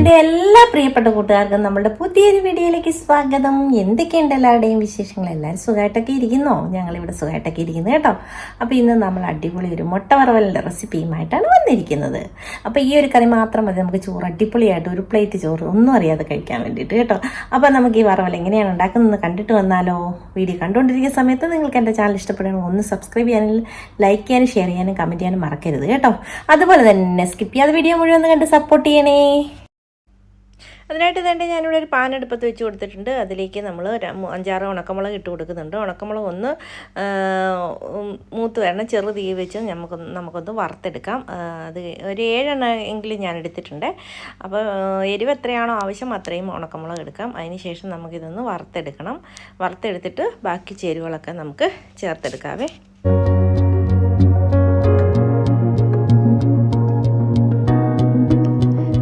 എൻ്റെ എല്ലാ പ്രിയപ്പെട്ട കൂട്ടുകാർക്കും നമ്മുടെ പുതിയൊരു വീഡിയോയിലേക്ക് സ്വാഗതം. എന്തൊക്കെയുണ്ട് എല്ലാവരുടെയും വിശേഷങ്ങൾ? എല്ലാവരും സുഖമായിട്ടൊക്കെ ഇരിക്കുന്നോ? ഞങ്ങളിവിടെ സുഖമായിട്ടൊക്കെ ഇരിക്കുന്നു കേട്ടോ. അപ്പോൾ ഇന്ന് നമ്മൾ അടിപൊളി ഒരു മുട്ട വറവലിൻ്റെ റെസിപ്പിയുമായിട്ടാണ് വന്നിരിക്കുന്നത്. അപ്പോൾ ഈ ഒരു കറി മാത്രം മതി നമുക്ക് ചോറ് അടിപൊളിയായിട്ട് ഒരു പ്ലേറ്റ് ചോറ് ഒന്നും അറിയാതെ കഴിക്കാൻ വേണ്ടിയിട്ട് കേട്ടോ. അപ്പോൾ നമുക്ക് ഈ വറവൽ എങ്ങനെയാണ് ഉണ്ടാക്കുന്നത് കണ്ടിട്ട് വന്നാലോ? വീഡിയോ കണ്ടുകൊണ്ടിരിക്കുന്ന സമയത്ത് നിങ്ങൾക്ക് എൻ്റെ ചാനൽ ഇഷ്ടപ്പെടുകയാണെങ്കിൽ ഒന്ന് സബ്സ്ക്രൈബ് ചെയ്യാനും ലൈക്ക് ചെയ്യാനും ഷെയർ ചെയ്യാനും കമൻറ്റ് ചെയ്യാനും മറക്കരുത് കേട്ടോ. അതുപോലെ തന്നെ സ്കിപ്പ് ചെയ്യാതെ വീഡിയോ മുഴുവൻ കണ്ട് സപ്പോർട്ട് ചെയ്യണേ. അതിനായിട്ട് തന്നെ ഞാനിവിടെ ഒരു പാൻ അടുപ്പത്ത് വെച്ച് കൊടുത്തിട്ടുണ്ട്. അതിലേക്ക് നമ്മൾ 5-6 ഉണക്കമുളക് ഇട്ട് കൊടുക്കുന്നുണ്ട്. ഉണക്കമുളക് ഒന്ന് മൂത്ത് വരണം. ചെറു തീ വെച്ച് നമുക്കൊന്ന് വറുത്തെടുക്കാം. അത് ഒരു 7 എങ്കിലും ഞാൻ എടുത്തിട്ടുണ്ട്. അപ്പോൾ എരിവ് എത്രയാണോ ആവശ്യം അത്രയും ഉണക്കമുളക് എടുക്കാം. അതിന് ശേഷം നമുക്കിതൊന്ന് വറുത്തെടുക്കണം. വറുത്തെടുത്തിട്ട് ബാക്കി ചേരുവകളൊക്കെ നമുക്ക് ചേർത്തെടുക്കാവേ.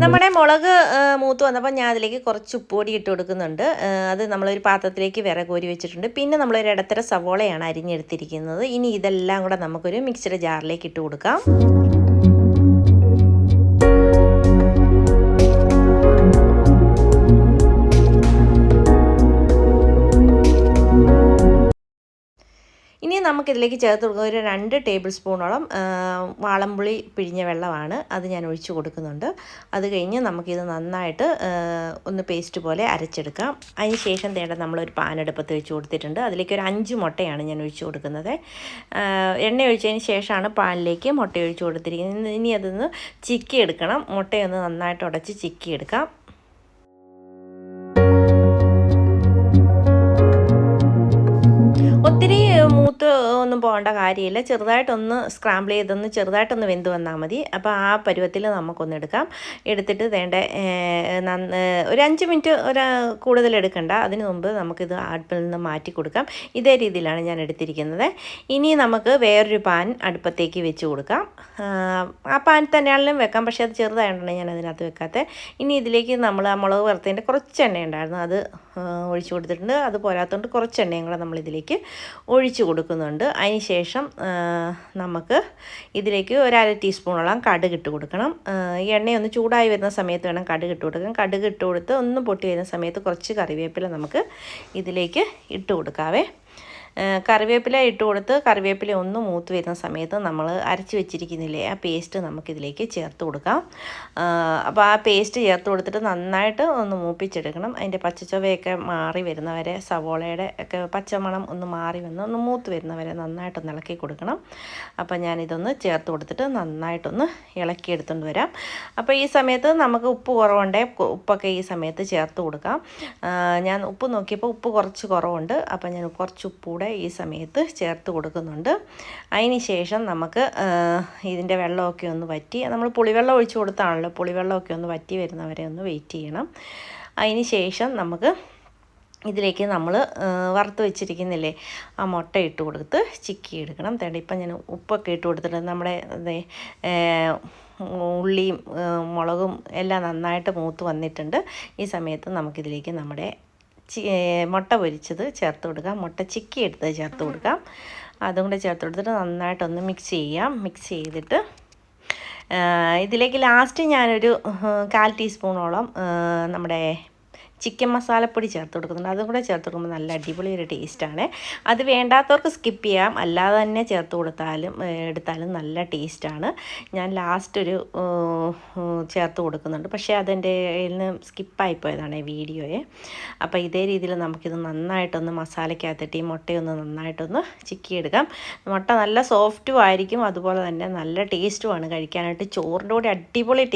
നമ്മുടെ മുളക് മൂത്ത് വന്നപ്പോൾ ഞാൻ അതിലേക്ക് കുറച്ച് ഉപ്പുപൊടി ഇട്ട് കൊടുക്കുന്നുണ്ട്. അത് നമ്മളൊരു പാത്രത്തിലേക്ക് വിറകോരി വെച്ചിട്ടുണ്ട്. പിന്നെ നമ്മളൊരു ഇടത്തര സവോളയാണ് അരിഞ്ഞെടുത്തിരിക്കുന്നത്. ഇനി ഇതെല്ലാം കൂടെ നമുക്കൊരു മിക്സിയുടെ ജാറിലേക്ക് ഇട്ട് കൊടുക്കാം. ഇനി നമുക്കിതിലേക്ക് ചേർത്ത് കൊടുക്കുന്നത് ഒരു 2 ടേബിൾ സ്പൂണോളം വാളംപുളി പിഴിഞ്ഞ വെള്ളമാണ്. അത് ഞാൻ ഒഴിച്ച് കൊടുക്കുന്നുണ്ട്. അത് കഴിഞ്ഞ് നമുക്കിത് നന്നായിട്ട് ഒന്ന് പേസ്റ്റ് പോലെ അരച്ചെടുക്കാം. അതിന് ശേഷം നമ്മളൊരു പാനെടുപ്പത്ത് വെച്ച് കൊടുത്തിട്ടുണ്ട്. അതിലേക്ക് ഒരു 5 മുട്ടയാണ് ഞാൻ ഒഴിച്ച് കൊടുക്കുന്നത്. എണ്ണ ഒഴിച്ചതിന് ശേഷമാണ് പാനിലേക്ക് മുട്ട ഒഴിച്ച് കൊടുത്തിരിക്കുന്നത്. ഇനി അതൊന്ന് ചിക്കിയെടുക്കണം. മുട്ടയൊന്ന് നന്നായിട്ട് ഉടച്ച് ചിക്കിയെടുക്കാം. ഒത്തിരി മൂത്ത് ഒന്നും പോകേണ്ട കാര്യമില്ല. ചെറുതായിട്ടൊന്ന് സ്ക്രാമ്പിൾ ചെയ്തൊന്ന് ചെറുതായിട്ടൊന്ന് വെന്ത് വന്നാൽ മതി. അപ്പോൾ ആ പരുവത്തിൽ നമുക്കൊന്ന് എടുക്കാം. എടുത്തിട്ട് ഒരു 5 മിനിറ്റ് കൂടുതൽ എടുക്കണ്ട. അതിന് മുമ്പ് നമുക്കിത് അടുപ്പിൽ നിന്ന് മാറ്റി കൊടുക്കാം. ഇതേ രീതിയിലാണ് ഞാൻ എടുത്തിരിക്കുന്നത്. ഇനി നമുക്ക് വേറൊരു പാൻ അടുപ്പത്തേക്ക് വെച്ച് കൊടുക്കാം. ആ പാൻ തന്നെയാണെങ്കിലും വെക്കാം, പക്ഷേ അത് ചെറുതായതുകൊണ്ടാണ് ഞാൻ അതിനകത്ത് വെക്കാത്തത്. ഇനി ഇതിലേക്ക് നമ്മൾ ആ മുളക് വറുത്തതിൻ്റെ കുറച്ച് എണ്ണ ഉണ്ടായിരുന്നു, അത് ഒഴിച്ച് കൊടുത്തിട്ടുണ്ട്. അത് പോരാത്തതുകൊണ്ട് കുറച്ച് എണ്ണയും കൂടെ നമ്മളിതിലേക്ക് ഒഴിച്ച് കൊടുക്കുന്നുണ്ട്. അതിന് ശേഷം നമുക്ക് ഇതിലേക്ക് ഒരു 1/2 ടീസ്പൂണോളം കടുക് ഇട്ട് കൊടുക്കണം. എണ്ണയൊന്ന് ചൂടായി വരുന്ന സമയത്ത് വേണം കടുക് ഇട്ട് കൊടുക്കാം. കടുക് ഇട്ട് കൊടുത്ത് ഒന്ന് പൊട്ടി വരുന്ന സമയത്ത് കുറച്ച് കറിവേപ്പില നമുക്ക് ഇതിലേക്ക് ഇട്ട് കൊടുക്കാവേ. കറിവേപ്പില ഇട്ട് കൊടുത്ത് കറിവേപ്പില ഒന്ന് മൂത്ത് വരുന്ന സമയത്ത് നമ്മൾ അരച്ച് വെച്ചിരിക്കുന്നില്ലേ ആ പേസ്റ്റ് നമുക്കിതിലേക്ക് ചേർത്ത് കൊടുക്കാം. അപ്പോൾ ആ പേസ്റ്റ് ചേർത്ത് കൊടുത്തിട്ട് നന്നായിട്ട് ഒന്ന് മൂപ്പിച്ചെടുക്കണം. അതിൻ്റെ പച്ചച്ചൊവയൊക്കെ മാറി വരുന്നവരെ, സവോളയുടെ ഒക്കെ പച്ചമണം ഒന്ന് മാറി വന്ന് ഒന്ന് മൂത്ത് വരുന്നവരെ നന്നായിട്ടൊന്ന് ഇളക്കി കൊടുക്കണം. അപ്പോൾ ഞാനിതൊന്ന് ചേർത്ത് കൊടുത്തിട്ട് നന്നായിട്ടൊന്ന് ഇളക്കിയെടുത്തുകൊണ്ട് വരാം. അപ്പോൾ ഈ സമയത്ത് നമുക്ക് ഉപ്പ് കുറവുണ്ടെങ്കിൽ ഉപ്പൊക്കെ ഈ സമയത്ത് ചേർത്ത് കൊടുക്കാം. ഞാൻ ഉപ്പ് നോക്കിയപ്പോൾ ഉപ്പ് കുറച്ച് കുറവുണ്ട്. അപ്പോൾ ഞാൻ കുറച്ച് ഉപ്പ് കൂടെ ഈ സമയത്ത് ചേർത്ത് കൊടുക്കുന്നുണ്ട്. അതിന് ശേഷം നമുക്ക് ഇതിൻ്റെ വെള്ളമൊക്കെ ഒന്ന് വറ്റി, നമ്മൾ പുളിവെള്ളം ഒഴിച്ച് കൊടുത്താണല്ലോ, പുളിവെള്ളമൊക്കെ ഒന്ന് വറ്റി വരുന്നവരെ ഒന്ന് വെയിറ്റ് ചെയ്യണം. അതിന് ശേഷം നമുക്ക് ഇതിലേക്ക് നമ്മൾ വറുത്ത് വെച്ചിരിക്കുന്നില്ലേ ആ മുട്ട ഇട്ട് കൊടുത്ത് ചിക്കി എടുക്കണം. ഇപ്പം ഞാൻ ഉപ്പൊക്കെ ഇട്ട് കൊടുത്തിട്ട് നമ്മുടെ ഉള്ളിയും മുളകും എല്ലാം നന്നായിട്ട് മൂത്ത് വന്നിട്ടുണ്ട്. ഈ സമയത്ത് നമുക്കിതിലേക്ക് നമ്മുടെ മുട്ട പൊരിച്ചത് ചേർത്ത് കൊടുക്കാം. മുട്ട ചിക്കി എടുത്ത് ചേർത്ത് കൊടുക്കാം. അതും കൂടെ ചേർത്ത് കൊടുത്തിട്ട് നന്നായിട്ടൊന്ന് മിക്സ് ചെയ്യാം. മിക്സ് ചെയ്തിട്ട് ഇതിലേക്ക് ലാസ്റ്റ് ഞാനൊരു 1/4 ടീസ്പൂണോളം നമ്മുടെ ചിക്കൻ മസാലപ്പൊടി ചേർത്ത് കൊടുക്കുന്നുണ്ട്. അതും കൂടെ ചേർത്ത് കൊടുക്കുമ്പോൾ നല്ല അടിപൊളി ഒരു ടേസ്റ്റാണ്. അത് വേണ്ടാത്തവർക്ക് സ്കിപ്പ് ചെയ്യാം, അല്ലാതെ തന്നെ ചേർത്ത് എടുത്താലും നല്ല ടേസ്റ്റാണ്. ഞാൻ ലാസ്റ്റ് ഒരു ചേർത്ത് കൊടുക്കുന്നുണ്ട്, പക്ഷേ അതെൻ്റെ കയ്യിൽ നിന്ന് സ്കിപ്പായിപ്പോയതാണ് വീഡിയോയെ. അപ്പോൾ ഇതേ രീതിയിൽ നമുക്കിത് നന്നായിട്ടൊന്ന് മസാലയ്ക്കകത്തിട്ട് ഈ മുട്ടയൊന്ന് നന്നായിട്ടൊന്ന് ചിക്കിയെടുക്കാം. മുട്ട നല്ല സോഫ്റ്റും ആയിരിക്കും, അതുപോലെ തന്നെ നല്ല ടേസ്റ്റുമാണ് കഴിക്കാനായിട്ട്. ചോറിൻ്റെ കൂടെ അടിപൊളി